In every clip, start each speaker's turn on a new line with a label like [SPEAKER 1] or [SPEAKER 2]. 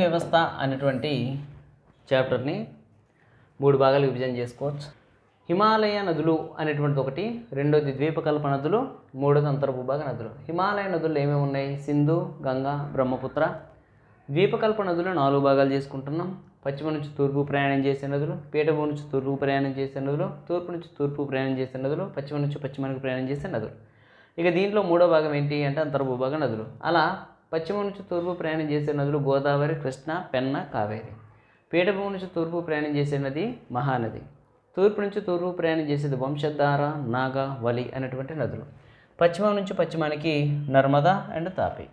[SPEAKER 1] వ్యవస్థ అనేటువంటి చాప్టర్ని 3 భాగాలు విభజన చేసుకోవచ్చు. హిమాలయ నదులు అనేటువంటిది ఒకటి, రెండోది ద్వీపకల్ప నదులు, మూడోది అంతర్భూభాగ నదులు. హిమాలయ నదులు ఏమేమి ఉన్నాయి? సింధు, గంగా, బ్రహ్మపుత్ర. ద్వీపకల్ప నదులు 4 భాగాలు చేసుకుంటున్నాం. పశ్చిమ నుంచి తూర్పు ప్రయాణం చేసే నదులు, పీఠభూమి నుంచి తూర్పు ప్రయాణం చేసే నదులు, తూర్పు నుంచి తూర్పు ప్రయాణం చేసే నదులు, పశ్చిమ నుంచి పశ్చిమానికి ప్రయాణం చేసే నదులు. ఇక దీంట్లో 3వ భాగం ఏంటి అంటే అంతర్భూభాగ నదులు. అలా పశ్చిమ నుంచి తూర్పు ప్రయాణం చేసే నదులు గోదావరి, కృష్ణ, పెన్న, కావేరి. పీఠభూమి నుంచి తూర్పు ప్రయాణం చేసే నది మహానది. తూర్పు నుంచి తూర్పు ప్రయాణం చేసేది వంశధార, నాగ, వలి అనేటువంటి నదులు. పశ్చిమం నుంచి పశ్చిమానికి నర్మదా అండ్ తాపి.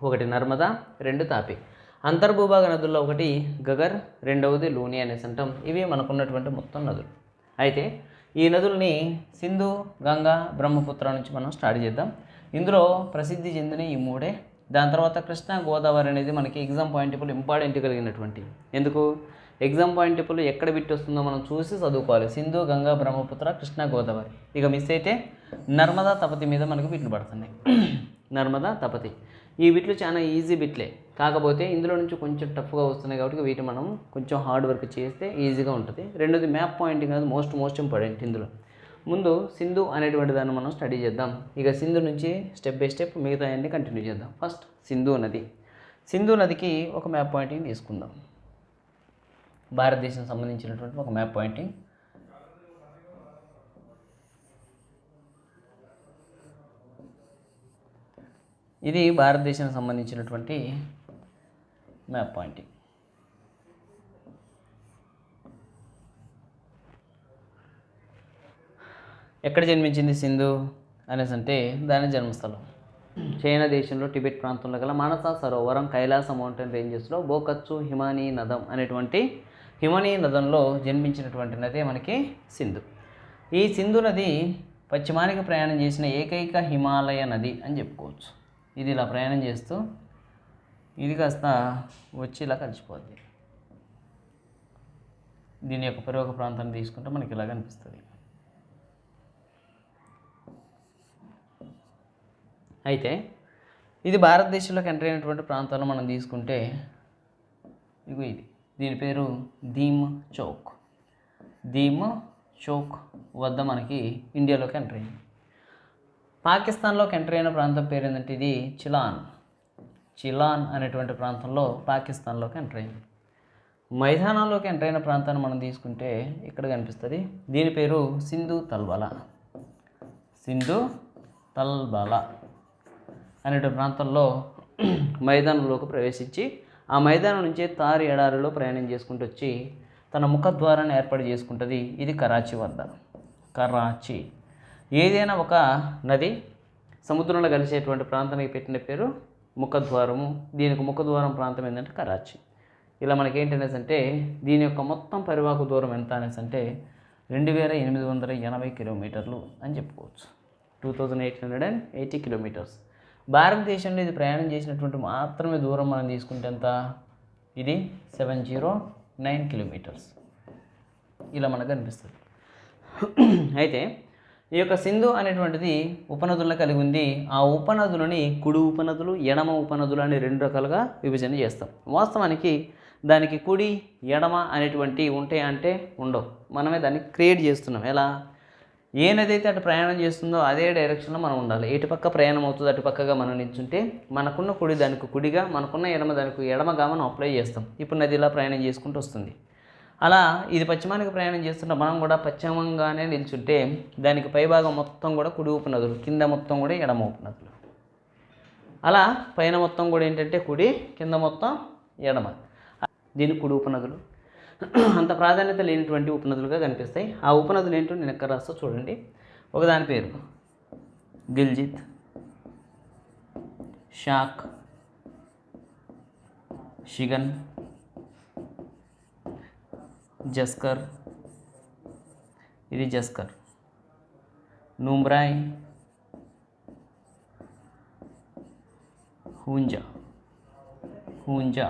[SPEAKER 1] ఒకటి నర్మదా, 2 తాపి. అంతర్భూభాగ నదుల్లో ఒకటి గగర్, రెండవది లూని అనేసి అంటాం. ఇవి మనకున్నటువంటి మొత్తం నదులు. అయితే ఈ నదుల్ని సింధు, గంగా, బ్రహ్మపుత్ర నుంచి మనం స్టార్ట్ చేద్దాం. ఇందులో ప్రసిద్ధి చెందిన ఈ 3. దాని తర్వాత కృష్ణ, గోదావరి అనేది మనకి ఎగ్జామ్ పాయింటబుల్ ఇంపార్టెంట్ కలిగినటువంటి. ఎందుకు ఎగ్జామ్ పాయింటబుల్ ఎక్కడ బిట్ వస్తుందో మనం చూసి చదువుకోవాలి. సింధు, గంగా, బ్రహ్మపుత్ర, కృష్ణ, గోదావరి. ఇక మిస్ అయితే నర్మదా, తపతి మీద మనకు బిట్లు పడుతున్నాయి. నర్మదా, తపతి ఈ బిట్లు చాలా ఈజీ బిట్లే, కాకపోతే ఇందులో నుంచి కొంచెం టఫ్గా వస్తున్నాయి కాబట్టి వీటిని మనం కొంచెం హార్డ్ వర్క్ చేస్తే ఈజీగా ఉంటుంది. రెండోది మ్యాప్ పాయింటింగ్ అనేది మోస్ట్ ఇంపార్టెంట్. ఇందులో ముందు సింధు అనేటువంటి దాన్ని మనం స్టడీ చేద్దాం. ఇక సింధు నుంచి స్టెప్ బై స్టెప్ మిగతా అన్ని కంటిన్యూ చేద్దాం. ఫస్ట్ సింధు నది. సింధు నదికి ఒక మ్యాప్ పాయింటింగ్ తీసుకుందాం. భారతదేశం సంబంధించినటువంటి ఒక మ్యాప్ పాయింటింగ్. ఇది భారతదేశానికి సంబంధించినటువంటి మ్యాప్ పాయింటింగ్. ఎక్కడ జన్మించింది సింధు అనేసి అంటే దాని జన్మస్థలం చైనా దేశంలో టిబెట్ ప్రాంతంలో గల మానస సరోవరం, కైలాస మౌంటైన్ రేంజెస్లో బోకచ్చు హిమానీ నదం అనేటువంటి హిమానీ నదంలో జన్మించినటువంటి నదే మనకి సింధు. ఈ సింధు నది పశ్చిమానికి ప్రయాణం చేసిన ఏకైక హిమాలయ నది అని చెప్పుకోవచ్చు. ఇది ఇలా ప్రయాణం చేస్తూ ఇది కాస్త వచ్చి ఇలా కలిసిపోద్ది. దీని యొక్క పరివాహక ప్రాంతాన్ని తీసుకుంటే మనకి ఇలా కనిపిస్తుంది. అయితే ఇది భారతదేశంలోకి ఎంటర్ అయినటువంటి ప్రాంతాలను మనం తీసుకుంటే ఇగో ఇది, దీని పేరు దీమ్ చౌక్. దీమ్ చౌక్ వద్ద మనకి ఇండియాలోకి ఎంటర్ అయింది. పాకిస్తాన్లోకి ఎంటర్ అయిన ప్రాంతం పేరు ఏంటంటే ఇది చిలాన్. చిలాన్ అనేటువంటి ప్రాంతంలో పాకిస్తాన్లోకి ఎంటర్ అయింది. మైదానంలోకి ఎంటర్ అయిన ప్రాంతాన్ని మనం తీసుకుంటే ఇక్కడ కనిపిస్తుంది. దీని పేరు సింధు తల్వాలా. సింధు తల్వాలా అనే ప్రాంతంలో మైదానంలోకి ప్రవేశించి ఆ మైదానం నుంచే తార్ ఎడారిలో ప్రయాణం చేసుకుంటూ వచ్చి తన ముఖద్వారాన్ని ఏర్పాటు చేసుకుంటుంది. ఇది కరాచీ వద్ద. కరాచీ ఏదైనా ఒక నది సముద్రంలో కలిసేటువంటి ప్రాంతానికి పెట్టిన పేరు ముఖద్వారము. దీనికి ముఖద్వారం ప్రాంతం ఏంటంటే కరాచీ. ఇలా మనకి ఏంటనేసి అంటే దీని యొక్క మొత్తం పరివాహక దూరం ఎంత అనేసి అంటే 2880 కిలోమీటర్లు అని చెప్పుకోవచ్చు. 2880 కిలోమీటర్స్. భారతదేశంలో ఇది ప్రయాణం చేసినటువంటి మాత్రమే దూరం మనం తీసుకుంటే ఎంత? ఇది 709 కిలోమీటర్స్. ఇలా మనకు అనిపిస్తుంది. అయితే ఈ యొక్క సింధు అనేటువంటిది ఉపనదులను కలిగి ఉంది. ఆ ఉపనదులని కుడి ఉపనదులు, ఎడమ ఉపనదులు అని 2 రకాలుగా విభజన చేస్తాం. వాస్తవానికి దానికి కుడి, ఎడమ అనేటువంటి ఉంటాయి అంటే ఉండవు. మనమే దాన్ని క్రియేట్ చేస్తున్నాం. ఎలా? ఏ నది అయితే అటు ప్రయాణం చేస్తుందో అదే డైరెక్షన్లో మనం ఉండాలి. ఎటు పక్క ప్రయాణం అవుతుందో అటు పక్కగా మనం నిల్చుంటే మనకున్న కుడి దానికి కుడిగా, మనకున్న ఎడమ దానికి ఎడమగా మనం అప్లై చేస్తాం. ఇప్పుడు నది ఇలా ప్రయాణం చేసుకుంటూ వస్తుంది. అలా ఇది పశ్చిమానికి ప్రయాణం చేస్తున్న మనం కూడా పశ్చిమంగానే నిల్చుంటే దానికి పైభాగం మొత్తం కూడా కుడి ఉపనదులు, కింద మొత్తం కూడా ఎడమ ఉపనదులు. అలా పైన మొత్తం కూడా ఏంటంటే కుడి, కింద మొత్తం ఎడమ. దీని కుడి ఉపనదులు. అంత ప్రాధాన్యత లేనటువంటి ఉపనదులుగా కనిపిస్తాయి. ఆ ఉపనదులు ఏంటో నేను ఎక్కడ రాస్తా చూడండి. ఒకదాని పేరు గిల్జిత్, షాక్, షిగన్, జస్కర్, ఇది జస్కర్, నూంబ్రాయ్, హూంజా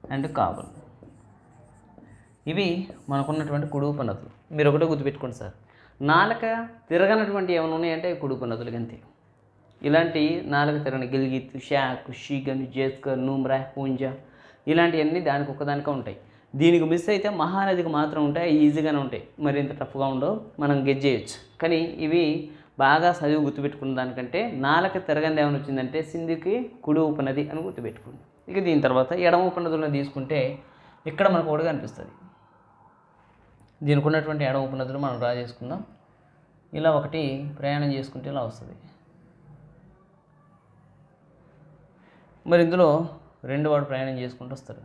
[SPEAKER 1] అండ్ కాబుల్. ఇవి మనకున్నటువంటి కుడి ఉపనదులు. మీరు ఒకటే గుర్తుపెట్టుకోండి సార్, నాలుక తిరగనటువంటి ఏమైనా ఉన్నాయంటే కుడి ఉపనదులు అంతే. ఇలాంటి 4 తిరగని గిల్గిత్, షాక్, షీగన్, జేస్కర్, నూమ్రా, పూంజా ఇలాంటివన్నీ దానికి ఒక్కదానికే ఉంటాయి. దీనికి మిస్ అయితే మహానదికి మాత్రం ఉంటాయి. ఈజీగానే ఉంటాయి, మరి ఇంత టఫ్గా ఉండవు, మనం గెజ్ చేయొచ్చు. కానీ ఇవి బాగా చదివి గుర్తుపెట్టుకున్న దానికంటే 4 తిరగంది ఏమైనా వచ్చిందంటే సింధుకి కుడి ఉపనది అని గుర్తుపెట్టుకోండి. ఇక దీని తర్వాత ఎడమ ఉపనదులను తీసుకుంటే ఇక్కడ మనకు ఒకటి కనిపిస్తుంది. దీనికి ఉన్నటువంటి ఎడమ ఉపనదులు మనం డ్రా చేసుకుందాం. ఇలా ఒకటి ప్రయాణం చేసుకుంటే ఇలా వస్తుంది. మరి ఇందులో 2 వాడు ప్రయాణం చేసుకుంటూ వస్తాడు.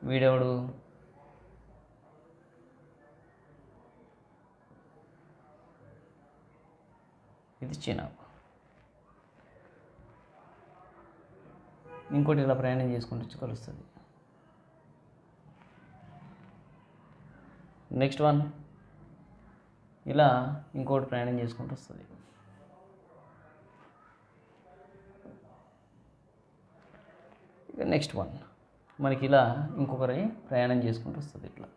[SPEAKER 1] వీడెవడు? ఇది చినాబ్. ఇంకోటి ఇలా ప్రయాణం చేసుకుంటూ వచ్చి కలుస్తుంది. నెక్స్ట్ వన్ ఇలా ఇంకోటి ప్రయాణం చేసుకుంటూ వస్తుంది. ఇక నెక్స్ట్ వన్ మనకి ఇలా ఇంకొకరి ప్రయాణం చేసుకుంటూ వస్తుంది. ఇట్లా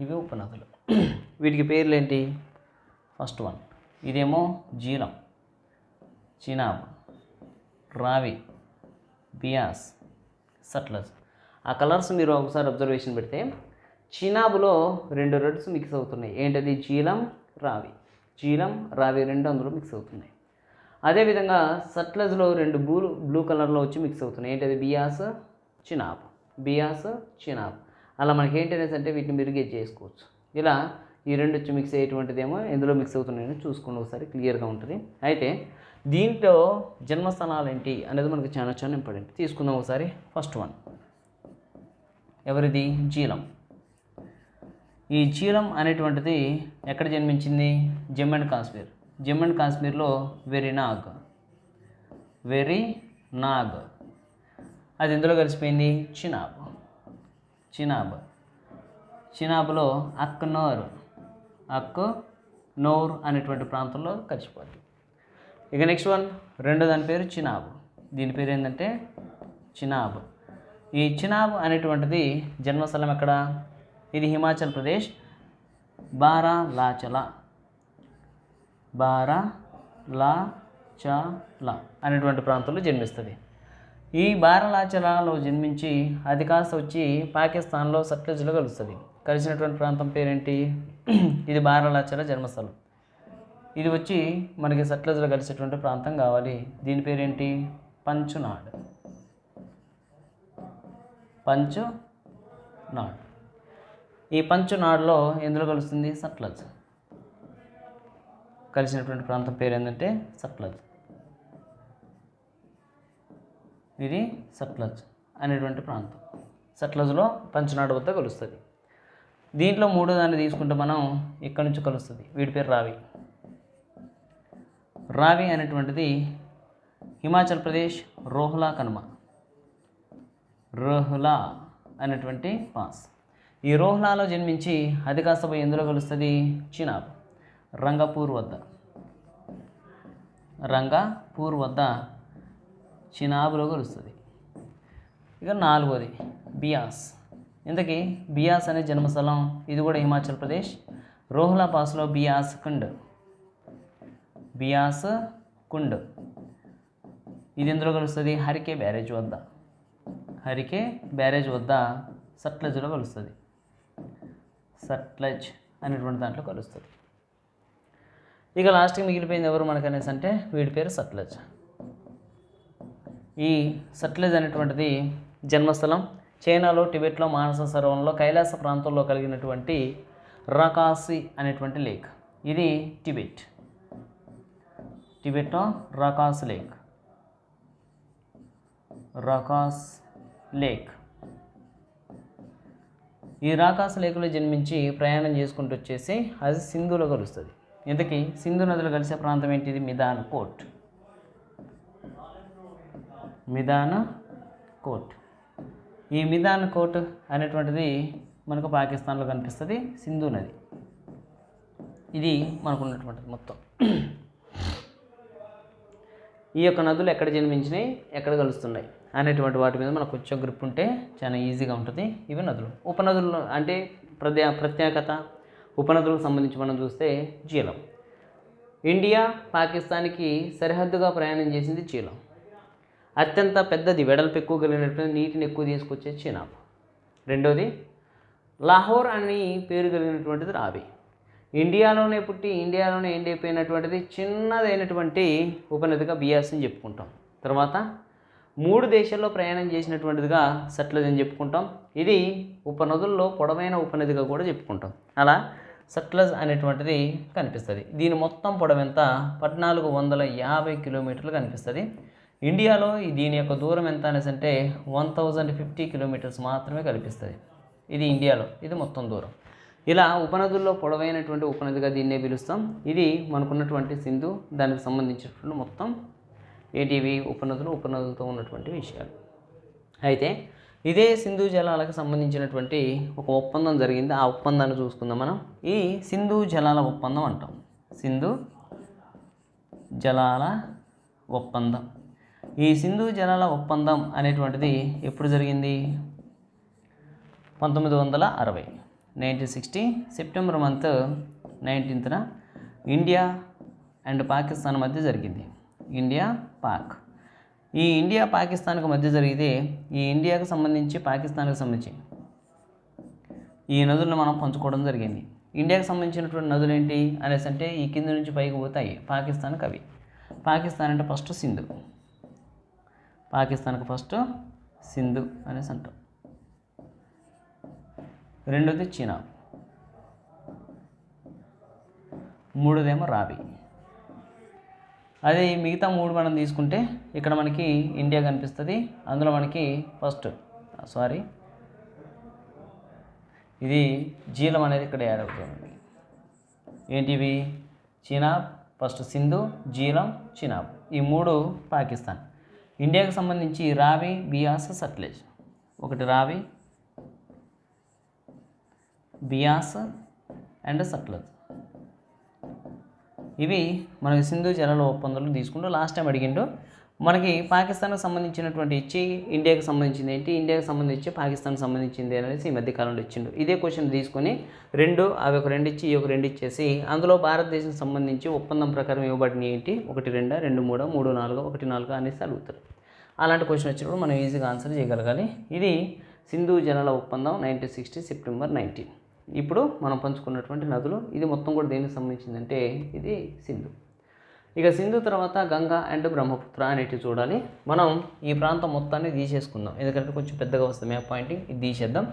[SPEAKER 1] ఇవి ఉపనదులు. వీటికి పేర్లు ఏంటి? ఫస్ట్ వన్ ఇదేమో జీలం, చినాబ్, రావి, బియాస్, సట్లజ్. ఆ కలర్స్ మీరు ఒకసారి అబ్జర్వేషన్ పెడితే చినాబ్లో 2 రెడ్స్ మిక్స్ అవుతున్నాయి. ఏంటది? జీలం, రావి. జీలం, రావి 2 అందులో మిక్స్ అవుతున్నాయి. అదేవిధంగా సట్లజ్లో 2 బ్లూ కలర్లో వచ్చి మిక్స్ అవుతున్నాయి. ఏంటది? బియాస్, చినాబ్, బియాస్, చినాబ్. అలా మనకి ఏంటనేసి అంటే వీటిని మీరు గెజ్ చేసుకోవచ్చు. ఇలా ఈ 2 వచ్చి మిక్స్ అయ్యేటువంటిదేమో ఎందులో మిక్స్ అవుతున్నాయని చూసుకోండి ఒకసారి, క్లియర్గా ఉంటుంది. అయితే దీంట్లో జన్మస్థానాలు ఏంటి అనేది మనకు చాలా ఇంపార్టెంట్. తీసుకుందాం ఒకసారి. ఫస్ట్ వన్ ఎవరిది? జీలం. ఈ జీలం అనేటువంటిది ఎక్కడ జన్మించింది? జమ్మూ అండ్ కాశ్మీర్. జమ్మూ అండ్ కాశ్మీర్లో వెరీనాగ్ అది ఎందులో కలిసిపోయింది? చినాబ్. చినాబ్లో అక్నోర్ అనేటువంటి ప్రాంతంలో కలిసిపోతుంది. ఇక నెక్స్ట్ వన్ దాని పేరు చినాబ్. దీని పేరు ఏంటంటే చినాబ్. ఈ చినాబ్ అనేటువంటిది జన్మస్థలం ఎక్కడ? ఇది హిమాచల్ ప్రదేశ్, బారాలాచల అనేటువంటి ప్రాంతంలో జన్మిస్తుంది. ఈ బారాలాచలలో జన్మించి అది కాస్త వచ్చి పాకిస్తాన్లో సట్లజ్లో కలుస్తుంది. కలిసినటువంటి ప్రాంతం పేరేంటి? ఇది బారాలాచల జన్మస్థలం. ఇది వచ్చి మనకి సట్లజ్లో కలిసేటువంటి ప్రాంతం కావాలి. దీని పేరేంటి? పంచునాడ్. ఈ పంచునాడ్లో ఎందులో కలుస్తుంది? సట్లజ్. కలిసినటువంటి ప్రాంతం పేరు ఏంటంటే సట్లజ్. ఇది సట్లజ్ అనేటువంటి ప్రాంతం. సట్లజ్లో పంచునాడు వద్ద కలుస్తుంది. దీంట్లో 3వ దాన్ని తీసుకుంటే మనం ఇక్కడ నుంచి కలుస్తుంది. వీడి పేరు రావి. రావి అనేటువంటిది హిమాచల్ ప్రదేశ్ రోహ్లా అనేటువంటి పాస్. ఈ రోహ్లాలో జన్మించి అది కాస్త పోయి ఎందులో కలుస్తుంది? చినాబ్. రంగపూర్ వద్ద చినాబ్లో కలుస్తుంది. ఇక 4వది బియాస్. ఇంతకీ బియాస్ అనే జన్మస్థలం ఇది కూడా హిమాచల్ ప్రదేశ్. రోహ్లా పాస్లో బియాస్ కుండ్ ఇది ఎందులో కలుస్తుంది? హరికే బ్యారేజ్ వద్ద సట్లజ్లో కలుస్తుంది. సట్లజ్ అనేటువంటి దాంట్లో కలుస్తుంది. ఇక లాస్ట్కి మిగిలిపోయింది ఎవరు మనకనేసి అంటే వీడి పేరు సట్లజ్. ఈ సట్లజ్ అనేటువంటిది జన్మస్థలం చైనాలో, టిబెట్లో, మానస సరోవరంలో కైలాస ప్రాంతంలో కలిగినటువంటి రాకాసి అనేటువంటి లేక్. ఇది టిబెట్లో రాకాస్ లేక్. ఈ రాకాస్ లేక్లో జన్మించి ప్రయాణం చేసుకుంటూ వచ్చేసి అది సింధులో కలుస్తుంది. ఇంతకీ సింధు నదులు కలిసే ప్రాంతం ఏంటిది? మిదాన్ కోట్. ఈ మిదాన్ కోట్ అనేటువంటిది మనకు పాకిస్తాన్లో కనిపిస్తుంది. సింధు నది ఇది మనకు ఉన్నటువంటిది మొత్తం. ఈ యొక్క నదులు ఎక్కడ జన్మించినాయి, ఎక్కడ కలుస్తున్నాయి? అనేటువంటి వాటి మీద మనకు కొంచెం గ్రిప్ ఉంటే చాలా ఈజీగా ఉంటుంది. ఇవి నదులు. ఉపనదులు అంటే ప్రత్యేకత ఉపనదులకు సంబంధించి మనం చూస్తే జీలం. ఇండియా పాకిస్తాన్కి సరిహద్దుగా ప్రయాణం చేసింది జీలం. అత్యంత పెద్దది వెడల్పు ఎక్కువ కలిగినటువంటి నీటిని ఎక్కువ తీసుకొచ్చే చినాబ్. రెండోది లాహోర్ అని పేరు కలిగినటువంటిది రావి. ఇండియాలోనే పుట్టి ఇండియాలోనే ఎండిపోయినటువంటిది చిన్నదైనటువంటి ఉపనదిగా బియాస్ అని చెప్పుకుంటాం. తర్వాత 3 దేశాల్లో ప్రయాణం చేసినటువంటిదిగా సట్లెజ్ అని చెప్పుకుంటాం. ఇది ఉపనదుల్లో పొడవైన ఉపనదిగా కూడా చెప్పుకుంటాం. అలా సట్లెజ్ అనేటువంటిది కనిపిస్తుంది. దీని మొత్తం పొడవెంత 1450 కిలోమీటర్లు కనిపిస్తుంది. ఇండియాలో దీని యొక్క దూరం ఎంత అనేసి అంటే 1050 కిలోమీటర్స్ మాత్రమే కనిపిస్తుంది. ఇది ఇండియాలో, ఇది మొత్తం దూరం. ఇలా ఉపనదుల్లో పొడవైనటువంటి ఉపనదిగా దీన్నే పిలుస్తాం. ఇది మనకున్నటువంటి సింధు దానికి సంబంధించినటువంటి మొత్తం ఏంటివి ఉపనదులతో ఉన్నటువంటి విషయాలు. అయితే ఇదే సింధు జలాలకు సంబంధించినటువంటి ఒక ఒప్పందం జరిగింది. ఆ ఒప్పందాన్ని చూసుకుందాం మనం. ఈ సింధు జలాల ఒప్పందం అంటాం. సింధు జలాల ఒప్పందం. ఈ సింధు జలాల ఒప్పందం అనేటువంటిది ఎప్పుడు జరిగింది? 1960 1960 సెప్టెంబర్ మంత్ 19న ఇండియా అండ్ పాకిస్తాన్ మధ్య జరిగింది. ఇండియా పాక్. ఈ ఇండియా పాకిస్తాన్కి మధ్య జరిగితే ఈ ఇండియాకు సంబంధించి పాకిస్తాన్కి సంబంధించి ఈ నదులను మనం పంచుకోవడం జరిగింది. ఇండియాకు సంబంధించినటువంటి నదులు ఏంటి అనేసి అంటే ఈ కింద నుంచి పైకి పోతాయి పాకిస్తాన్కి. అవి పాకిస్తాన్ అంటే ఫస్ట్ సింధు, పాకిస్తాన్కి ఫస్ట్ సింధు అనేసి అంటాం. రెండోది చినాబ్, మూడోదేమో రావి. అదే మిగతా 3 మనం తీసుకుంటే ఇక్కడ మనకి ఇండియా కనిపిస్తుంది. అందులో మనకి ఫస్ట్ ఇది జీలం అనేది ఇక్కడ యాడ్ అవుతుంది. ఏంటివి? చినాబ్, ఫస్ట్ సింధు, జీలం, చినాబ్. ఈ 3 పాకిస్తాన్. ఇండియాకి సంబంధించి రావి, బియాస్, సట్లెజ్. ఒకటి రావి, బియాస్ అండ్ సట్లెజ్. ఇవి మనకి సింధు జలాల ఒప్పందాలు తీసుకుంటూ లాస్ట్ టైం అడిగిండు. మనకి పాకిస్తాన్కి సంబంధించినటువంటి ఇచ్చి ఇండియాకి సంబంధించింది ఏంటి, ఇండియాకి సంబంధించి పాకిస్తాన్కి సంబంధించింది అనేసి ఈ మధ్యకాలంలో ఇచ్చిండు. ఇదే క్వశ్చన్ తీసుకొని అవి ఒక 2 ఇచ్చి ఈ ఒక 2 ఇచ్చేసి అందులో భారతదేశం సంబంధించి ఒప్పందం ప్రకారం ఇవ్వబడిన ఏంటి 1 2 2 3 3 4 1 4 అనేసి అడుగుతారు. అలాంటి క్వశ్చన్ వచ్చినప్పుడు మనం ఈజీగా ఆన్సర్ చేయగలగాలి. ఇది సింధు జలాల ఒప్పందం 1960 సెప్టెంబర్ 19. ఇప్పుడు మనం పంచుకున్నటువంటి నదులు ఇది మొత్తం కూడా దేనికి సంబంధించిందంటే ఇది సింధు. ఇక సింధు తర్వాత గంగా అండ్ బ్రహ్మపుత్ర అనేటివి చూడాలి. మనం ఈ ప్రాంతం మొత్తాన్ని తీసేసుకుందాం, ఎందుకంటే కొంచెం పెద్దగా వస్తుంది మ్యాప్ పాయింటింగ్. ఇది తీసేద్దాం,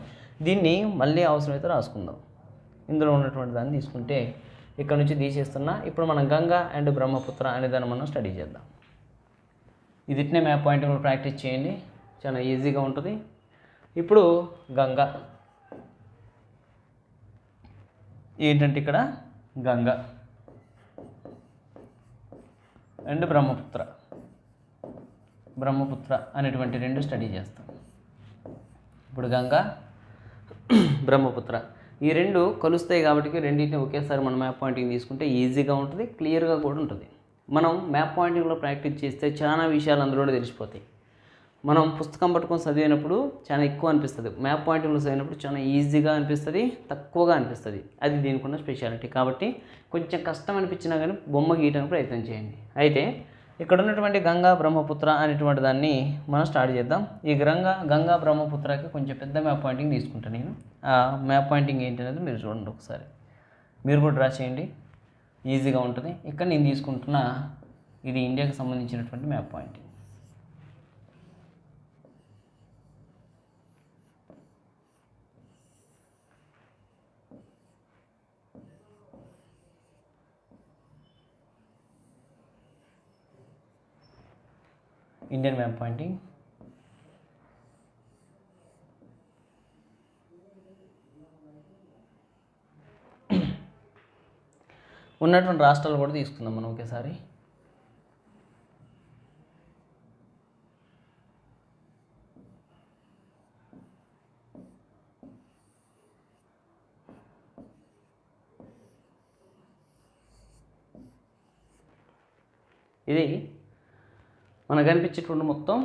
[SPEAKER 1] దీన్ని మళ్ళీ అవసరమైతే రాసుకుందాం. ఇందులో ఉన్నటువంటి దాన్ని తీసుకుంటే ఇక్కడ నుంచి తీసేస్తున్నా. ఇప్పుడు మనం గంగా అండ్ బ్రహ్మపుత్ర అనే దాన్ని మనం స్టడీ చేద్దాం. ఇది ఇట్నే మ్యాప్ పాయింటింగ్ కూడా ప్రాక్టీస్ చేయండి, చాలా ఈజీగా ఉంటుంది. ఇప్పుడు గంగా ఏంటంటే ఇక్కడ గంగా అండ్ బ్రహ్మపుత్ర అనేటువంటి 2 స్టడీ చేస్తాం. ఇప్పుడు గంగా, బ్రహ్మపుత్ర ఈ 2 కలుస్తాయి కాబట్టి రెండింటిని ఒకేసారి మనం మ్యాప్ పాయింటింగ్ తీసుకుంటే ఈజీగా ఉంటుంది, క్లియర్గా కూడా ఉంటుంది. మనం మ్యాప్ పాయింటింగ్లో ప్రాక్టీస్ చేస్తే చాలా విషయాలు అందులోనే తెలిసిపోతాయి. మనం పుస్తకం పట్టుకొని చదివినప్పుడు చాలా ఎక్కువ అనిపిస్తుంది, మ్యాప్ పాయింటింగ్లో చదివినప్పుడు చాలా ఈజీగా అనిపిస్తుంది, తక్కువగా అనిపిస్తుంది. అది దీనికి ఉన్న స్పెషాలిటీ. కాబట్టి కొంచెం కష్టం అనిపించినా కానీ బొమ్మ గీయడానికి ప్రయత్నం చేయండి. అయితే ఇక్కడ ఉన్నటువంటి గంగా బ్రహ్మపుత్ర అనేటువంటి దాన్ని మనం స్టార్ట్ చేద్దాం. ఈ గంగా బ్రహ్మపుత్రకి కొంచెం పెద్ద మ్యాప్ పాయింటింగ్ తీసుకుంటాను నేను. ఆ మ్యాప్ పాయింటింగ్ ఏంటి అనేది మీరు చూడండి ఒకసారి, మీరు కూడా డ్రా చేయండి, ఈజీగా ఉంటుంది. ఇక్కడ నేను తీసుకుంటున్న ఇది ఇండియాకి సంబంధించినటువంటి map pointing. Indian map pointing. ఉన్నటువంటి రాష్ట్రాలు కూడా తీసుకుందాం మనం ఒకేసారి. ఇది మనకు కనిపించేటువంటి మొత్తం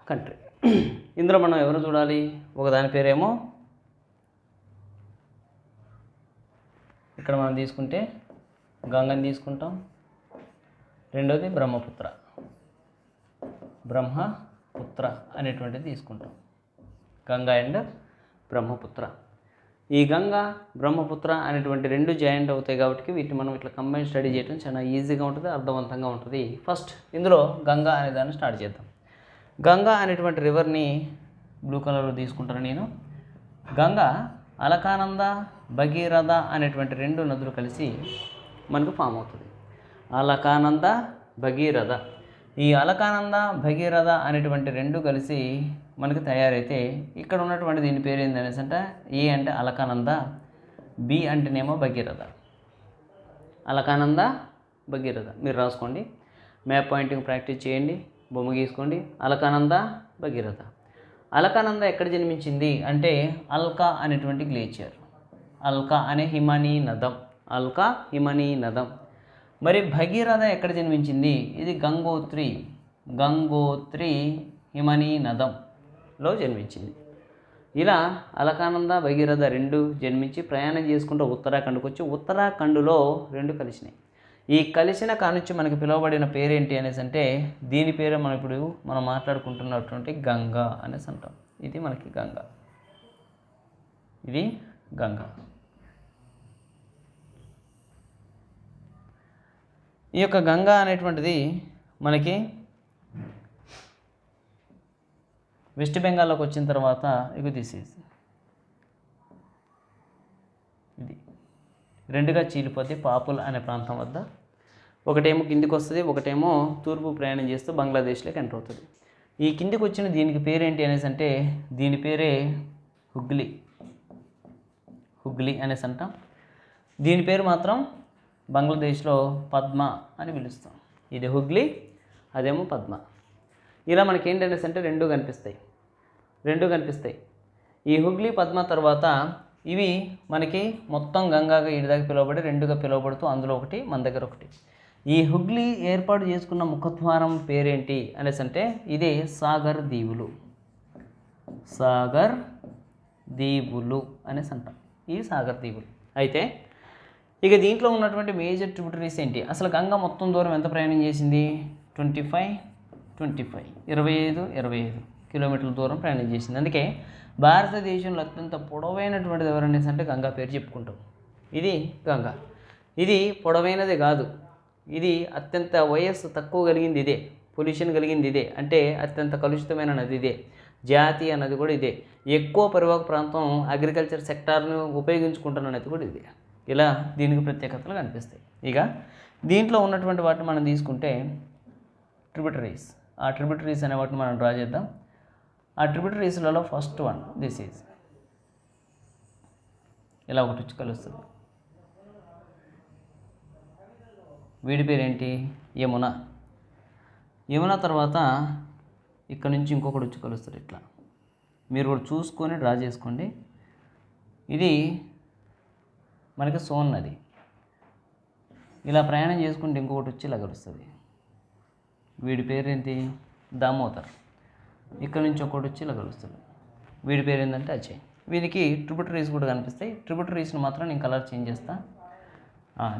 [SPEAKER 1] కంట్రీ. ఇందులో మనం ఎవరు చూడాలి? ఒకదాని పేరేమో ఇక్కడ మనం తీసుకుంటే గంగని తీసుకుంటాం, రెండోది బ్రహ్మపుత్ర అనేటువంటిది తీసుకుంటాం. గంగా అండ్ బ్రహ్మపుత్ర. ఈ గంగా బ్రహ్మపుత్ర అనేటువంటి రెండు జాయింట్ అవుతాయి కాబట్టి వీటిని మనం ఇట్లా కంబైన్ స్టడీ చేయడం చాలా ఈజీగా ఉంటుంది, అర్థవంతంగా ఉంటుంది. ఫస్ట్ ఇందులో గంగా అనే దాన్ని స్టార్ట్ చేద్దాం. గంగా అనేటువంటి రివర్ని బ్లూ కలర్లో తీసుకుంటాను నేను. గంగా, అలకానంద, భగీరథ అనేటువంటి రెండు నదులు కలిసి మనకు ఫామ్ అవుతుంది. అలకానంద, భగీరథ. ఈ అలకానంద, భగీరథ అనేటువంటి రెండు కలిసి మనకు తయారైతే ఇక్కడ ఉన్నటువంటి దీని పేరు ఏంటనేసి అంటే ఏ అంటే అలకానంద, బి అంటేనేమో భగీరథ. అలకానంద, భగీరథ మీరు రాసుకోండి. మ్యాప్ పాయింటింగ్ ప్రాక్టీస్ చేయండి, బొమ్మ గీసుకోండి. అలకానంద, భగీరథ. అలకానంద ఎక్కడ జన్మించింది అంటే అల్కా అనేటువంటి గ్లేచియర్, అల్కా అనే హిమనీ నదం, అల్కా హిమనీ నదం. మరి భగీరథ ఎక్కడ జన్మించింది? ఇది గంగోత్రి హిమనీ నదంలో జన్మించింది. ఇలా అలకానంద, భగీరథ రెండు జన్మించి ప్రయాణం చేసుకుంటూ ఉత్తరాఖండ్కి వచ్చి ఉత్తరాఖండ్లో రెండు కలిసినాయి. ఈ కలిసిన కానుంచి మనకి పిలువబడిన పేరేంటి అనేసి అంటే దీని పేరే మనం మాట్లాడుకుంటున్నటువంటి గంగా అనేసి అంటాం. ఇది మనకి గంగా, ఇది గంగా. ఈ యొక్క గంగా అనేటువంటిది మనకి వెస్ట్ బెంగాల్లోకి వచ్చిన తర్వాత ఇది రెండుగా చీలిపోతే పాపుల్ అనే ప్రాంతం వద్ద ఒకటేమో కిందికి వస్తుంది, ఒకటేమో తూర్పు ప్రయాణం చేస్తూ బంగ్లాదేశ్లోకి ఎంటర్ అవుతుంది. ఈ కిందికి వచ్చిన దీనికి పేరేంటి అనేసి అంటే దీని పేరే హుగ్లీ అనేసి అంటాం. దీని పేరు మాత్రం బంగ్లాదేశ్లో పద్మ అని పిలుస్తాం. ఇది హుగ్లీ, అదేమో పద్మ. ఇలా మనకి ఏంటనేసి అంటే రెండు కనిపిస్తాయి. ఈ హుగ్లీ, పద్మ తర్వాత ఇవి మనకి మొత్తం గంగాగా ఇడిదాకా పిలువబడి రెండుగా పిలువబడుతూ అందులో ఒకటి మన దగ్గర ఒకటి. ఈ హుగ్లీ ఏర్పాటు చేసుకున్న ముఖద్వారం పేరేంటి అనేసి అంటే ఇదే సాగర్ దీవులు అనేసి అంటాం. ఈ సాగర్ దీవులు. అయితే ఇక దీంట్లో ఉన్నటువంటి మేజర్ ట్రిబ్యూటరీస్ ఏంటి? అసలు గంగా మొత్తం దూరం ఎంత ప్రయాణం చేసింది? 25 కిలోమీటర్ల దూరం ప్రయాణం చేసింది. అందుకే భారతదేశంలో అత్యంత పొడవైనటువంటిది ఎవరనేసి అంటే గంగా పేరు చెప్పుకుంటాం. ఇది గంగా. ఇది పొడవైనదే కాదు, ఇది అత్యంత వయస్సు తక్కువ కలిగింది ఇదే, పొల్యూషన్ కలిగింది ఇదే, అంటే అత్యంత కలుషితమైన నది ఇదే, జాతీయ నది కూడా ఇదే, ఎక్కువ పరివాహక ప్రాంతం అగ్రికల్చర్ సెక్టార్ను ఉపయోగించుకుంటున్న నది కూడా ఇదే. ఇలా దీనికి ప్రత్యేకతలు కనిపిస్తాయి. ఇక దీంట్లో ఉన్నటువంటి వాటిని మనం తీసుకుంటే ట్రిబ్యూటరీస్, ఆ ట్రిబ్యూటరీస్ అనే వాటిని మనం డ్రా చేద్దాం. ఆ ట్రిబ్యూటరీస్లలో ఫస్ట్ వన్ దిస్ ఈజ్ ఇలా ఒకటి వచ్చి కలుస్తుంది. వీడి పేరేంటి? యమున తర్వాత ఇక్కడ నుంచి ఇంకొకటి వచ్చి కలుస్తుంది. ఇట్లా మీరు కూడా చూసుకొని డ్రా చేసుకోండి. ఇది మనకి సోన్ నది. ఇలా ప్రయాణం చేసుకుంటే ఇంకొకటి వచ్చి ఇలా కలుస్తుంది. వీడి పేరేంటి? దామోదర్. ఇక్కడ నుంచి ఒకటి వచ్చి ఇలా కలుస్తుంది. వీడి పేరు ఏంటంటే అజయ్. వీరికి ట్రిబ్యూటరీస్ కూడా కనిపిస్తాయి. ట్రిబ్యూటరీస్ని మాత్రం నేను కలర్ చేంజ్ చేస్తా.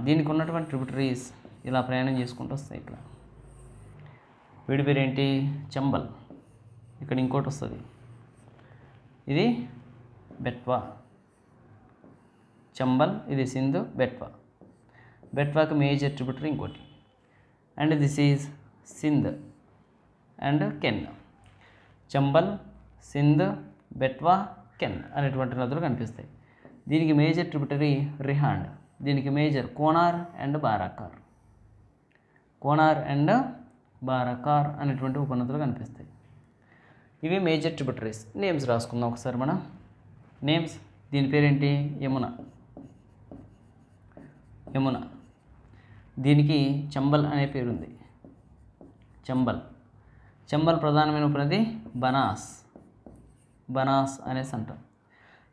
[SPEAKER 1] దీనికి ఉన్నటువంటి ట్రిబ్యూటరీస్ ఇలా ప్రయాణం చేసుకుంటూ వస్తాయి. ఇట్లా వీడి పేరు ఏంటి? చంబల్. ఇక్కడ ఇంకోటి వస్తుంది, ఇది బెట్వా. చంబల్, ఇది సింధు, బెట్వాకి మేజర్ ట్రిబ్యూటరీ ఇంకోటి. And this is Sindh and can. Chambal, Sindh, Betwa, can అనేటువంటి నదులు కనిపిస్తాయి. దీనికి మేజర్ ట్రిబ్యూటరీ రిహాండ్. దీనికి మేజర్ కోనార్ అండ్ బారాకార్ అనేటువంటి ఉపనదులు కనిపిస్తాయి. ఇవి మేజర్ ట్రిబ్యూటరీస్. నేమ్స్ రాసుకుందాం ఒకసారి మనం. నేమ్స్, దీని పేరేంటి? యమున. దీనికి చంబల్ అనే పేరుంది. చంబల్ ప్రధానమైన ఉపనది బనాస్ అనేసి అంటాం.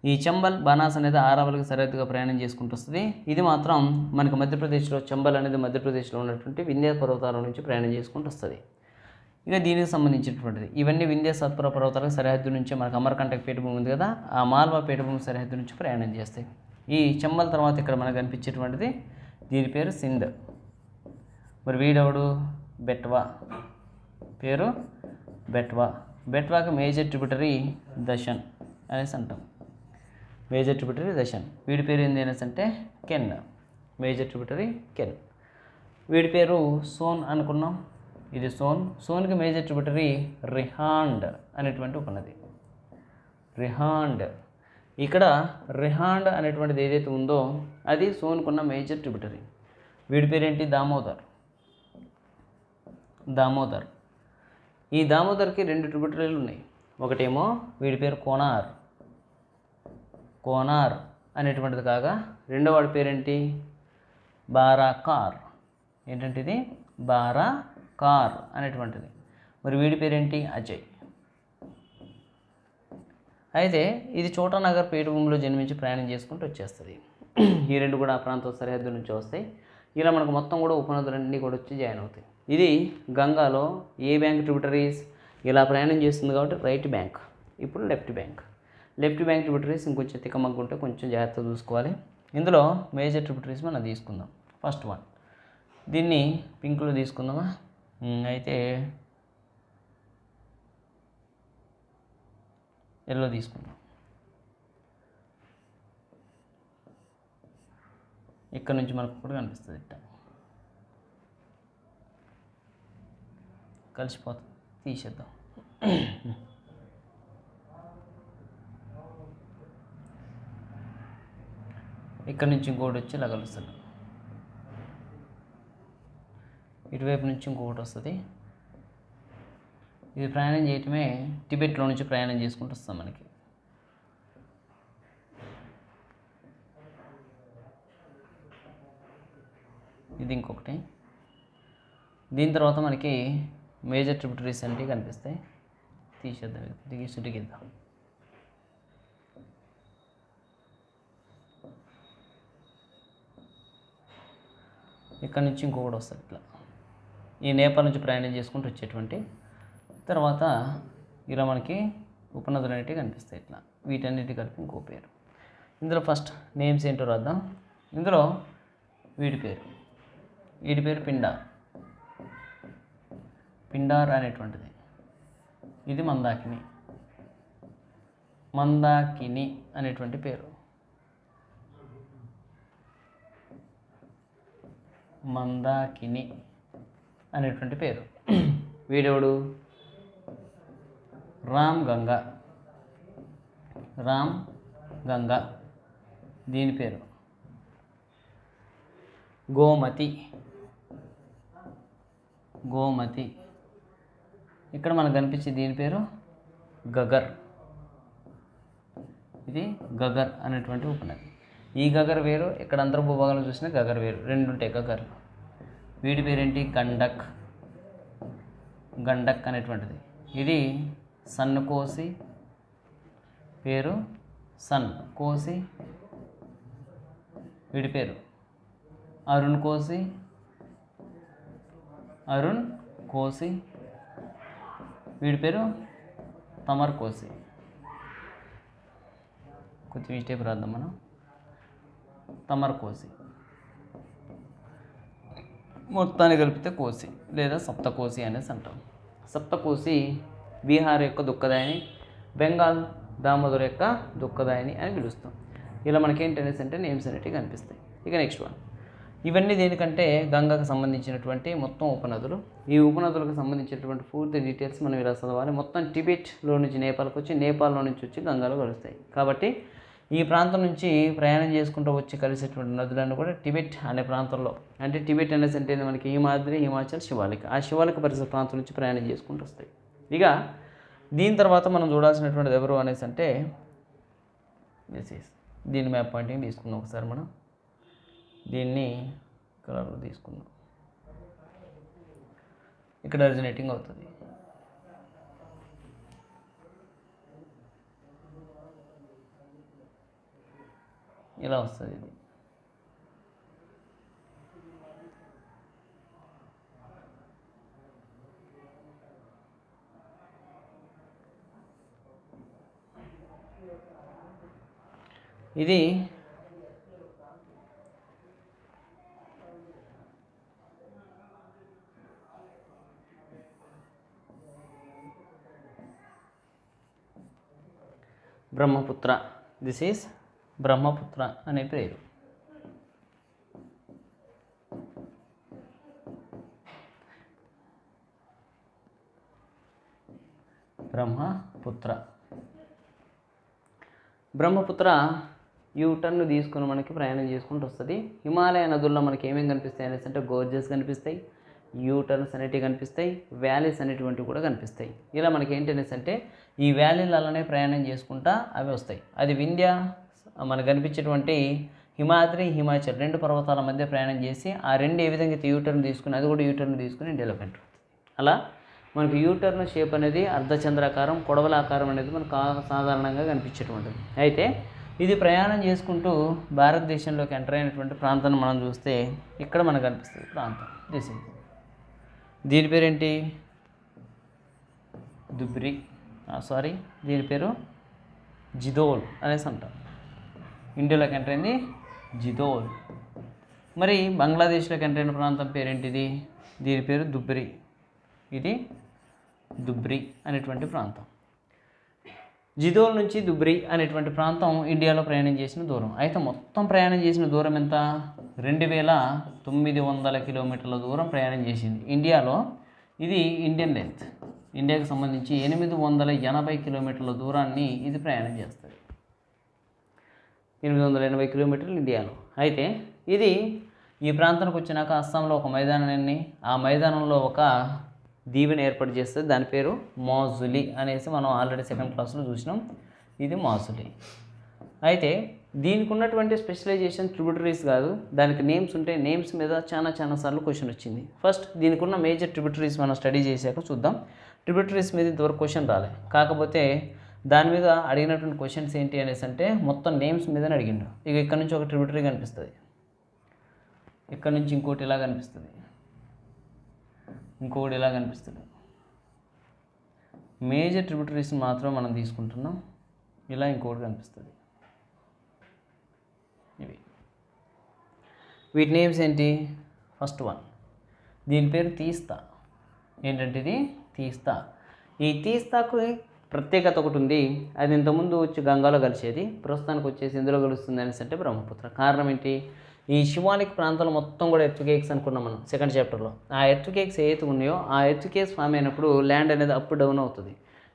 [SPEAKER 1] ఈ చంబల్, బనాస్ అనేది ఆరావళికి సరిహద్దుగా ప్రయాణం చేసుకుంటూ వస్తుంది. ఇది మాత్రం మనకు మధ్యప్రదేశ్లో, చంబల్ అనేది మధ్యప్రదేశ్లో ఉన్నటువంటి వింధ్య పర్వతాల నుంచి ప్రయాణం చేసుకుంటూ వస్తుంది. ఇక దీనికి సంబంధించినటువంటిది ఇవన్నీ వింధ్య సత్పుర పర్వతాలకు సరిహద్దు నుంచి మనకు అమర్కంటక పీఠభూమి ఉంది కదా, ఆ మాల్వా పీఠభూమి సరిహద్దు నుంచి ప్రయాణం చేస్తాయి. ఈ చంబల్ తర్వాత ఇక్కడ మనకు కనిపించేటువంటిది దీని పేరు సింధ్. మరి వీడెవడు? బెట్వా. పేరు బెట్వా. బెట్వాకి మేజర్ ట్రిబ్యూటరీ దశన్ అనేసి అంటాం. Major tributary Dhasan. వీడి పేరు ఏంది అనేసి అంటే కెన్. Major tributary can. వీడి పేరు సోన్ అనుకున్నాం. ఇది సోన్. సోన్కి మేజర్ ట్రిబ్యూటరీ రిహాండ్ అనేటువంటి ఉన్నది. రిహాండ్. ఇక్కడ రిహాండ్ అనేటువంటిది ఏదైతే ఉందో అది సోన్కున్న మేజర్ ట్రిబ్యూటరీ. వీడి పేరేంటి? దామోదర్. దామోదర్. ఈ దామోదర్కి 2 ట్రిబ్యూటరీలు ఉన్నాయి. ఒకటేమో వీడి పేరు కోనార్. కోనార్ అనేటువంటిది కాగా రెండో వాడి పేరేంటి? బారాకార్. ఏంటంటే ఇది బారాకార్ అనేటువంటిది. మరి వీడి పేరేంటి? అజయ్. అయితే ఇది చోటానగర్ పీఠభూమిలో జన్మించి ప్రయాణం చేసుకుంటూ వచ్చేస్తుంది. ఈ రెండు కూడా ఆ ప్రాంతం సరిహద్దు నుంచి వస్తాయి. ఇలా మనకు మొత్తం కూడా ఉపనదులన్నీ కూడా వచ్చి జాయిన్ అవుతాయి. ఇది గంగాలో ఏ బ్యాంక్ ట్రిబ్యూటరీస్ ఇలా ప్రయాణం చేస్తుంది కాబట్టి రైట్ బ్యాంక్. ఇప్పుడు left bank. Left bank tributaries ఇంకొంచెం తిక్కమగ్గుంటే కొంచెం జాగ్రత్తగా చూసుకోవాలి. ఇందులో మేజర్ ట్రిబ్యూటరీస్ మనం తీసుకుందాం. ఫస్ట్ వన్ దీన్ని పింక్లో తీసుకుందామా? అయితే ఎల్లో తీసుకుందాం. ఇక్కడ నుంచి మనకు కూడా కనిపిస్తుంది. ఇట్ట కలిసిపోతుంది. తీసేద్దాం. ఇక్కడ నుంచి ఇంకోటి వచ్చి ఇలా కలుస్తుంది. ఇటువైపు నుంచి ఇంకొకటి వస్తుంది. ఇది ప్రయాణం చేయటమే టిబెట్లో నుంచి ప్రయాణం చేసుకుంటూ వస్తాం మనకి. ఇది ఇంకొకటి. దీని తర్వాత మనకి మేజర్ ట్రిబ్యూటరీస్ అంటే కనిపిస్తాయి. తీసేద్దాం. దిగిద్దాం. ఇక్కడ నుంచి ఇంకొకటి వస్తుంది. ఇట్లా ఈ నేపాల్ నుంచి ప్రయాణం చేసుకుంటూ వచ్చేటువంటి తర్వాత ఇలా మనకి ఉపనదులు అనేటివి కనిపిస్తాయి. ఇట్లా వీటన్నిటి కలిపి ఇంకో పేరు. ఇందులో ఫస్ట్ నేమ్స్ ఏంటో రాద్దాం. ఇందులో వీడి పేరు పిండార్. పిండార్ అనేటువంటిది. ఇది మందాకిని. మందాకిని అనేటువంటి పేరు. మందాకిని అనేటువంటి పేరు. వీడెవడు? రామ్ గంగా. రామ్ గంగా. దీని పేరు గోమతి. గోమతి. ఇక్కడ మనకు కనిపించే దీని పేరు గగర్. ఇది గగర్ అనేటువంటి ఉపనది. ఈ గగర్ వేరు, ఇక్కడ అంతర్ భూభాగంలో చూసిన గగర్ వేరు. రెండు ఉంటాయి గగర్లు. వీడి పేరేంటి? గండక్. గండక్ అనేటువంటిది. ఇది సన్ కోసి. పేరు సన్ కోసి. వీడి పేరు అరుణ్ కోసి. అరుణ్ కోసి. వీడి పేరు తమర్ కోసి. కొంచెం ఈ స్టెప్ రాద్దాం మనం. తమర్ కోసి. మొత్తాన్ని కలిపితే కోసి లేదా సప్తకోసి అనేసి అంటాం. సప్తకోసి బీహార్ యొక్క దుఃఖదాయిని, బెంగాల్ దామోదర్ యొక్క దుఃఖదాయిని అని పిలుస్తాం. ఇలా మనకేంటనేసి అంటే నేమ్స్ అనేటివి కనిపిస్తాయి. ఇక నెక్స్ట్ వన్. ఇవన్నీ దేనికంటే గంగకు సంబంధించినటువంటి మొత్తం ఉపనదులు. ఈ ఉపనదులకు సంబంధించినటువంటి పూర్తి డీటెయిల్స్ మనం ఇలా చదవాలి. మొత్తం టిబెట్లో నుంచి నేపాల్కి వచ్చి, నేపాల్లో నుంచి వచ్చి గంగాలో కలుస్తాయి. కాబట్టి ఈ ప్రాంతం నుంచి ప్రయాణం చేసుకుంటూ వచ్చి కలిసేటువంటి నదులన్నీ కూడా టిబెట్ అనే ప్రాంతంలో, అంటే టిబెట్ అనేసి అంటే మనకి హిమాద్రి, హిమాచల్, శివాలిక, ఆ శివాలిక పరిసర ప్రాంతం నుంచి ప్రయాణం చేసుకుంటూ వస్తాయి. ఇక దీని తర్వాత మనం చూడాల్సినటువంటిది ఎవరు అనేసి అంటే దీని మ్యాప్ పాయింటింగ్ తీసుకుందాం. ఒకసారి మనం దీన్ని కలర్లో తీసుకుందాం. ఇక్కడ ఒరిజినేటింగ్ అవుతుంది. ఇలా వస్తుంది. ఇది ఇది బ్రహ్మపుత్ర. దిస్ ఈజ్ బ్రహ్మపుత్ర అనే పేరు. బ్రహ్మపుత్ర. బ్రహ్మపుత్ర యూటర్న్ తీసుకుని మనకి ప్రయాణం చేసుకుంటూ వస్తుంది. హిమాలయ నదుల్లో మనకి ఏమేమి కనిపిస్తాయి అనేసి అంటే గోర్జెస్ కనిపిస్తాయి, యూటర్న్స్ అనేటివి కనిపిస్తాయి, వ్యాలీస్ అనేటువంటివి కూడా కనిపిస్తాయి. ఇలా మనకి ఏంటి అనేసి అంటే ఈ వ్యాలీలలోనే ప్రయాణం చేసుకుంటా అవి వస్తాయి. అది వింధ్య మనకు కనిపించేటువంటి హిమాద్రి, హిమాచల్ 2 పర్వతాల మధ్య ప్రయాణం చేసి ఆ రెండు ఏ విధంగా యూటర్న్ తీసుకుని అది కూడా యూటర్న్ తీసుకుని డెవలప్మెంట్. అలా మనకు యూటర్న్ షేప్ అనేది అర్ధచంద్రాకారం, కొడవలాకారం అనేది మనకు సాధారణంగా కనిపించేటువంటిది. అయితే ఇది ప్రయాణం చేసుకుంటూ భారతదేశంలోకి ఎంటర్ అయినటువంటి ప్రాంతాన్ని మనం చూస్తే ఇక్కడ మనకు కనిపిస్తుంది ప్రాంతం. దిస్ ఈజ్ దీని పేరేంటి? దుబ్రి. దీని పేరు జిదోల్ అనేసి అంటాం. ఇండియాలోకి ఎంటర్ అయింది జిదోల్. మరి బంగ్లాదేశ్లోకి ఎంటర్ అయిన ప్రాంతం పేరేంటిది? దీని పేరు దుబ్రి. ఇది దుబ్రి అనేటువంటి ప్రాంతం. జిదోల్ నుంచి దుబ్రి అనేటువంటి ప్రాంతం ఇండియాలో ప్రయాణం చేసిన దూరం. అయితే మొత్తం ప్రయాణం చేసిన దూరం ఎంత? 2900 కిలోమీటర్ల దూరం ప్రయాణం చేసింది ఇండియాలో. ఇది ఇండియన్ లెంత్. ఇండియాకి సంబంధించి 880 కిలోమీటర్ల దూరాన్ని ఇది ప్రయాణం చేస్తుంది. 880 కిలోమీటర్లు ఇండియాలో. అయితే ఇది ఈ ప్రాంతానికి వచ్చినాక అస్సాంలో ఒక మైదానాన్ని, ఆ మైదానంలో ఒక దీవెని ఏర్పాటు చేస్తుంది. దాని పేరు మాజులి అనేసి మనం ఆల్రెడీ 2nd క్లాస్లో చూసినాం. ఇది మాజులి. అయితే దీనికి ఉన్నటువంటి స్పెషలైజేషన్ ట్రిబ్యూటరీస్ కాదు, దానికి నేమ్స్ ఉంటాయి. నేమ్స్ మీద చాలా సార్లు క్వశ్చన్ వచ్చింది. ఫస్ట్ దీనికి ఉన్న మేజర్ ట్రిబ్యూటరీస్ మనం స్టడీ చేశాక చూద్దాం. ట్రిబ్యూటరీస్ మీద ఇంతవరకు క్వశ్చన్ రాలే. కాకపోతే దాని మీద అడిగినటువంటి క్వశ్చన్స్ ఏంటి అనేసి అంటే మొత్తం నేమ్స్ మీదనే అడిగిండు. ఇక ఇక్కడ నుంచి ఒక ట్రిబ్యూటరీ కనిపిస్తుంది, ఇక్కడ నుంచి ఇంకోటి ఇలా కనిపిస్తుంది, ఇంకోటి ఇలా కనిపిస్తుంది. మేజర్ ట్రిబ్యూటరీస్ మాత్రం మనం తీసుకుంటున్నాం. ఇలా ఇంకోటి కనిపిస్తుంది. ఇవి వీటి నేమ్స్ ఏంటి? ఫస్ట్ వన్ దీని పేరు తీస్తా. ఏంటంటే ఇది తీస్తా. ఈ తీస్తాకు ప్రత్యేకత ఒకటి ఉంది. అది ఇంతకుముందు వచ్చి గంగాలో కలిసేది, ప్రస్తుతానికి వచ్చేసి ఇందులో కలుస్తుంది అనేసి అంటే బ్రహ్మపుత్ర. కారణం ఏంటి? ఈ శివాలిక్ ప్రాంతాలు మొత్తం కూడా ఎర్త్ కేక్స్ అనుకున్నాం మనం 2nd చాప్టర్లో. ఆ ఎర్త్ కేక్స్ ఏవైతే ఉన్నాయో ఆ ఎర్త్ కేక్స్ ఫామ్ అయినప్పుడు ల్యాండ్ అనేది అప్ డౌన్ అవుతుంది.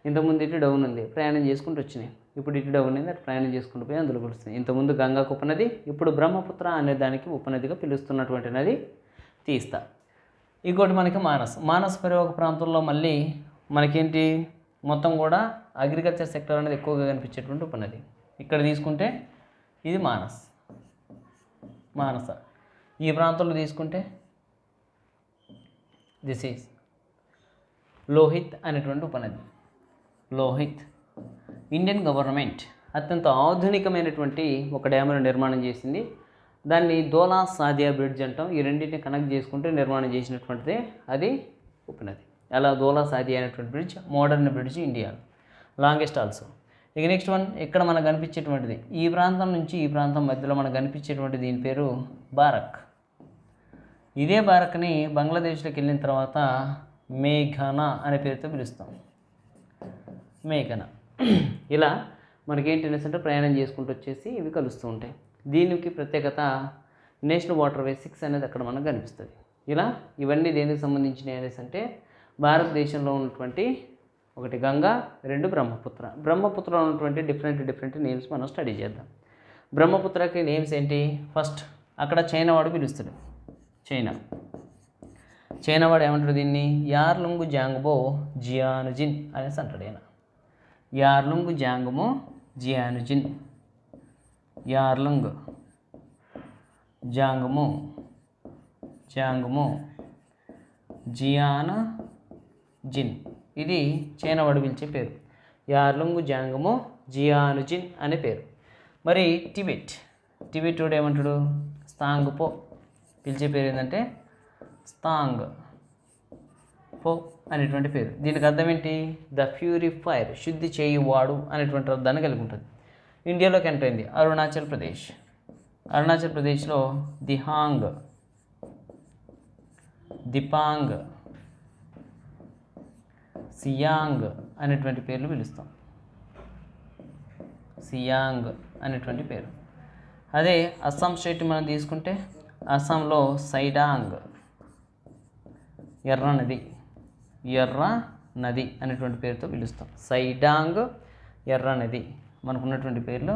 [SPEAKER 1] ఇంతకుముందు ఇటు డౌన్ ఉంది, ప్రయాణం చేసుకుంటూ వచ్చినాయి. ఇప్పుడు ఇటు డౌన్ ఉంది, అటు ప్రయాణం చేసుకుంటూ పోయి అందులో కలుస్తుంది. ఇంతకుముందు గంగాకు ఉపనది, ఇప్పుడు బ్రహ్మపుత్ర అనే దానికి ఉపనదిగా పిలుస్తున్నటువంటి నది తీస్తా. ఇంకోటి మనకి మానస్ పరివాహక ప్రాంతంలో మళ్ళీ మనకేంటి మొత్తం కూడా అగ్రికల్చర్ సెక్టర్ అనేది ఎక్కువగా కనిపించేటువంటి ఉపనది. ఇక్కడ తీసుకుంటే ఇది మానస. ఈ ప్రాంతంలో తీసుకుంటే దిస్ ఈజ్ లోహిత్ అనేటువంటి ఉపనది. లోహిత్. ఇండియన్ గవర్నమెంట్ అత్యంత ఆధునికమైనటువంటి ఒక డ్యామ్ను నిర్మాణం చేసింది. దాన్ని దోలా సాదియా బ్రిడ్జ్ అంటాం. ఈ రెండింటిని కనెక్ట్ చేసుకుంటే నిర్మాణం చేసినటువంటిదే అది ఉపనది. అలా దోలా సాదియా అనేటువంటి బ్రిడ్జ్ మోడర్న్ బ్రిడ్జ్ ఇండియాలో, లాంగెస్ట్ ఆల్సో. ఇక నెక్స్ట్ వన్ ఇక్కడ మనకు కనిపించేటువంటిది ఈ ప్రాంతం నుంచి ఈ ప్రాంతం మధ్యలో మనకు కనిపించేటువంటి దీని పేరు బారక్. ఇదే బారక్ని బంగ్లాదేశ్లోకి వెళ్ళిన తర్వాత మేఘనా అనే పేరుతో పిలుస్తాం. మేఘనా. ఇలా మనకేంటి అంటే ప్రయాణం చేసుకుంటూ వచ్చేసి ఇవి కలుస్తూ ఉంటాయి. దీనికి ప్రత్యేకత నేషనల్ వాటర్ వే 6 అనేది అక్కడ మనకు కనిపిస్తుంది. ఇలా ఇవన్నీ దేనికి సంబంధించినవి అనేసి అంటే భారతదేశంలో ఉన్నటువంటి ఒకటి గంగా, 2 బ్రహ్మపుత్ర. బ్రహ్మపుత్రలో ఉన్నటువంటి డిఫరెంట్ నేమ్స్ మనం స్టడీ చేద్దాం. బ్రహ్మపుత్రకి నేమ్స్ ఏంటి? ఫస్ట్ అక్కడ చైనా వాడు పిలుస్తాడు. చైనా వాడు ఏమంటాడు దీన్ని? యార్లుంగ్ జాంగ్బో జియానుజిన్ అనేసి అంటాడు. ఆయన యార్లుంగ్ జాంగ్మో జియానుజిన్. యార్లుంగ్ జాంగ్మో జియానుజిన్. ఇది చైనా వాడు పిలిచే పేరు. యార్లుంగ్ జాంగ్మో జియానుజిన్ అనే పేరు. మరి టిబెట్ వాడు ఏమంటాడు? స్తాంగ్పో. పిలిచే పేరు ఏంటంటే స్తాంగ్ పో అనేటువంటి పేరు. దీనికి అర్థం ఏంటి? ద ప్యూరిఫైర్, శుద్ధి చేయువాడు అనేటువంటి అర్థాన్ని కలిగి ఉంటుంది. ఇండియాలోకి ఎంటర్ అయింది అరుణాచల్ ప్రదేశ్. అరుణాచల్ ప్రదేశ్లో దిహాంగ్, దిపాంగ్, సియాంగ్ అనేటువంటి పేర్లు పిలుస్తాం. సియాంగ్ అనేటువంటి పేరు. అదే అస్సాం స్టేట్ మనం తీసుకుంటే అస్సాంలో సైడాంగ్, ఎర్ర నది, ఎర్ర నది అనేటువంటి పేరుతో పిలుస్తాం. సైడాంగ్, ఎర్ర నది. మనకున్నటువంటి పేర్లు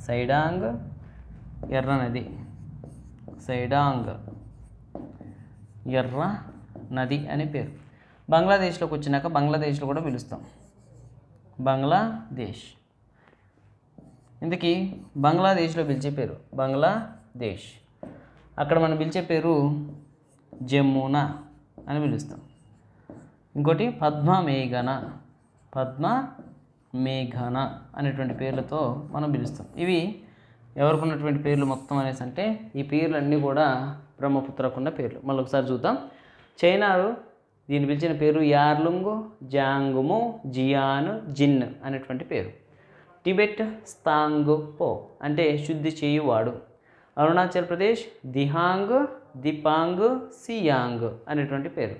[SPEAKER 1] సైడాంగ్, ఎర్ర నది, సైడాంగ్, ఎర్ర నది అనే పేరు. బంగ్లాదేశ్లోకి వచ్చినాక బంగ్లాదేశ్లో కూడా పిలుస్తాం. బంగ్లాదేశ్. ఇందుకీ బంగ్లాదేశ్లో పిలిచే పేరు బంగ్లాదేశ్. అక్కడ మనం పిలిచే పేరు జమునా అని పిలుస్తాం. ఇంకోటి పద్మమేఘన, పద్మమేఘన అనేటువంటి పేర్లతో మనం పిలుస్తాం. ఇవి ఎవరికి ఉన్నటువంటి పేర్లు మొత్తం అనేసి అంటే ఈ పేర్లన్నీ కూడా బ్రహ్మపుత్రకున్న పేర్లు. మళ్ళీ ఒకసారి చూద్దాం. చైనాలో దీన్ని పిలిచిన పేరు యార్లుంగ్, జాంగుము, జియాన్, జిన్ అనేటువంటి పేరు. టిబెట్ స్తాంగ్ పో అంటే శుద్ధి చేయువాడు. అరుణాచల్ ప్రదేశ్ దిహాంగ్, దిపాంగ్, సియాంగ్ అనేటువంటి పేరు.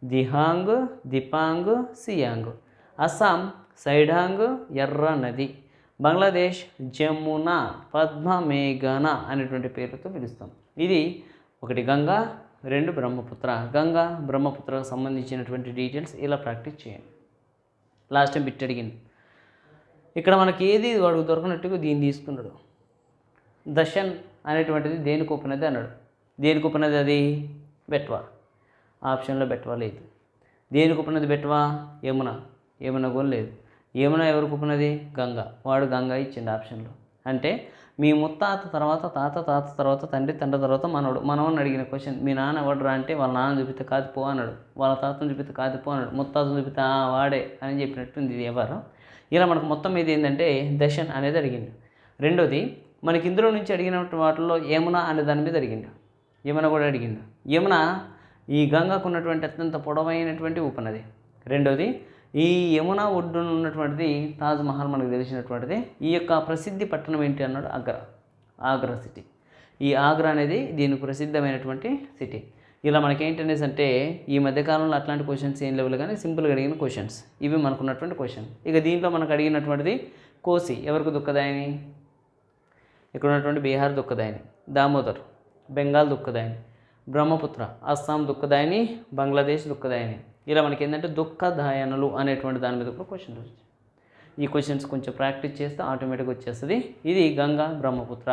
[SPEAKER 1] దిహాంగ్, దిపాంగ్, సియాంగ్. అస్సాం సైడాంగ్, ఎర్ర నది. బంగ్లాదేశ్ జమునా, పద్మమేఘన అనేటువంటి పేర్లతో పిలుస్తాం. ఇది ఒకటి గంగా, రెండు బ్రహ్మపుత్ర. గంగా బ్రహ్మపుత్రకు సంబంధించినటువంటి డీటెయిల్స్ ఇలా ప్రాక్టీస్ చేయండి. లాస్ట్ టైం బిట్ అడిగింది. ఇక్కడ మనకి ఏది వాడికి దొరకనట్టుగా దీన్ని తీసుకున్నాడు. దశన్ అనేటువంటిది దేనికి ఉపనది అన్నాడు. దేనికి ఉపనది అది? బెట్వా. ఆప్షన్లో బెట్వా లేదు. దేనికి ఉపనది బెట్వా? యమున. యమున కూడా లేదు. యమున ఎవరికి ఉపనది? గంగా. వాడు గంగా ఇచ్చింది ఆప్షన్లో. అంటే మీ ముత్తాత తర్వాత తాత, తాత తర్వాత తండ్రి, తండ్రి తర్వాత మనవడు. మనవని అడిగిన క్వశ్చన్ మీ నాన్న ఎవడరా అంటే వాళ్ళ నాన్న చూపితే కాదు పో అన్నాడు, వాళ్ళ తాతను చూపితే కాదు పో అన్నాడు, ముత్తాతను చూపితే వాడే అని చెప్పినట్టుంది ఇది ఎవరు. ఇలా మనకు మొత్తం మీద ఏంటంటే దశన్ అనేది అడిగిండు. రెండోది మనకి ఇందులో నుంచి అడిగినటువంటి వాటిల్లో యమున అనే దాని మీద అడిగిండు. యమున కూడా అడిగిండు. యమున ఈ గంగాకు ఉన్నటువంటి అత్యంత పొడవైనటువంటి ఉపనది. రెండోది ఈ యమున ఒడ్డున ఉన్నటువంటిది తాజ్మహల్ మనకు తెలిసినటువంటిది. ఈ యొక్క ప్రసిద్ధి పట్టణం ఏంటి అన్నాడు? ఆగ్రా. ఆగ్రా సిటీ. ఈ ఆగ్రా అనేది దీనికి ప్రసిద్ధమైనటువంటి సిటీ. ఇలా మనకేంటనేసి అంటే ఈ మధ్యకాలంలో అట్లాంటి క్వశ్చన్స్ ఏం లేవు కానీ సింపుల్గా అడిగిన క్వశ్చన్స్ ఇవి మనకున్నటువంటి క్వశ్చన్. ఇక దీంట్లో మనకు అడిగినటువంటిది కోసి ఎవరికి దుఃఖదాయని? ఇక్కడ ఉన్నటువంటి బీహార్ దుఃఖదాయని, దామోదర్ బెంగాల్ దుఃఖదాయని, బ్రహ్మపుత్ర అస్సాం దుఃఖదాయని, బంగ్లాదేశ్ దుఃఖదాయని. ఇలా మనకి ఏంటంటే దుఃఖదాయనలు అనేటువంటి దాని మీద కూడా క్వశ్చన్స్ వచ్చాయి. ఈ క్వశ్చన్స్ కొంచెం ప్రాక్టీస్ చేస్తే ఆటోమేటిక్గా వచ్చేస్తుంది. ఇది గంగా బ్రహ్మపుత్ర.